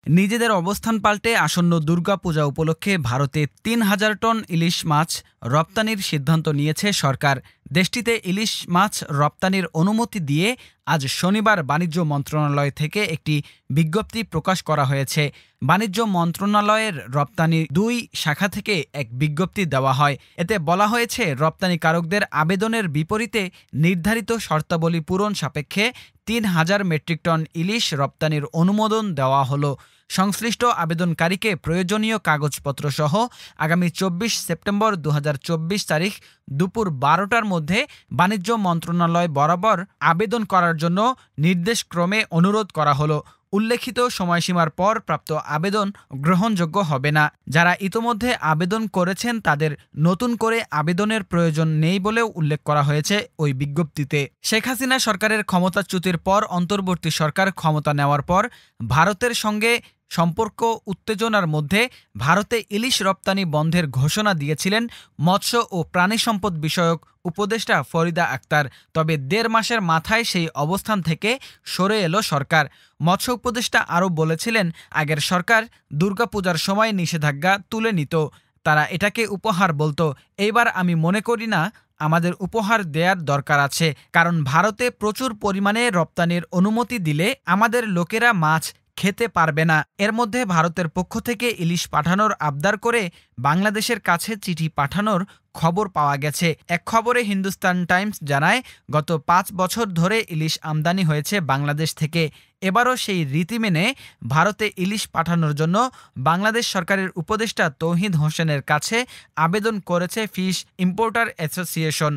নিজেদের অবস্থান পাল্টে আসন্ন দুর্গাপূজা উপলক্ষে ভারতে ৩,০০০ টন ইলিশ মাছ রপ্তানির সিদ্ধান্ত নিয়েছে সরকার। দেশটিতে ইলিশ মাছ রপ্তানির অনুমতি দিয়ে আজ শনিবার বাণিজ্য মন্ত্রণালয় থেকে একটি বিজ্ঞপ্তি প্রকাশ করা হয়েছে। বাণিজ্য মন্ত্রণালয়ের রপ্তানি ২ শাখা থেকে এক বিজ্ঞপ্তি দেওয়া হয়। এতে বলা হয়েছে, রপ্তানিকারকদের আবেদনের বিপরীতে নির্ধারিত শর্তাবলী পূরণ সাপেক্ষে ৩,০০০ মেট্রিক টন ইলিশ রপ্তানির অনুমোদন দেওয়া হলো। সংশ্লিষ্ট আবেদনকারীকে প্রয়োজনীয় কাগজপত্র সহ আগামী ২৪ সেপ্টেম্বর ২০২৪ তারিখ দুপুর ১২টার মধ্যে বাণিজ্য মন্ত্রণালয় বরাবর আবেদন করার জন্য নির্দেশক্রমে অনুরোধ করা হলো। উল্লেখিত সময়সীমার পর প্রাপ্ত আবেদন গ্রহণযোগ্য হবে না। যারা ইতোমধ্যে আবেদন করেছেন তাদের নতুন করে আবেদনের প্রয়োজন নেই বলেও উল্লেখ করা হয়েছে ওই বিজ্ঞপ্তিতে। শেখ হাসিনা সরকারের ক্ষমতাচ্যুতির পর অন্তর্বর্তী সরকার ক্ষমতা নেওয়ার পর ভারতের সঙ্গে সম্পর্ক উত্তেজনার মধ্যে ভারতে ইলিশ রপ্তানি বন্ধের ঘোষণা দিয়েছিলেন মৎস্য ও প্রাণী সম্পদ বিষয়ক উপদেষ্টা ফরিদা আক্তার। তবে ১.৫ মাসের মাথায় সেই অবস্থান থেকে সরে এলো সরকার। মৎস্য উপদেষ্টা আরও বলেছিলেন, আগের সরকার দুর্গাপূজার সময় নিষেধাজ্ঞা তুলে নিত, তারা এটাকে উপহার বলতো। এইবার আমি মনে করি না আমাদের উপহার দেওয়ার দরকার আছে, কারণ ভারতে প্রচুর পরিমাণে রপ্তানির অনুমতি দিলে আমাদের লোকেরা মাছ খেতে পারবে না। এর মধ্যে ভারতের পক্ষ থেকে ইলিশ পাঠানোর আবদার করে বাংলাদেশের কাছে চিঠি পাঠানোর খবর পাওয়া গেছে। এক খবরে হিন্দুস্তান টাইমস জানায়, গত ৫ বছর ধরে ইলিশ আমদানি হয়েছে বাংলাদেশ থেকে। এবারও সেই রীতি মেনে ভারতে ইলিশ পাঠানোর জন্য বাংলাদেশ সরকারের উপদেষ্টা তৌহিদ হোসেনের কাছে আবেদন করেছে ফিশ ইম্পোর্টার অ্যাসোসিয়েশন।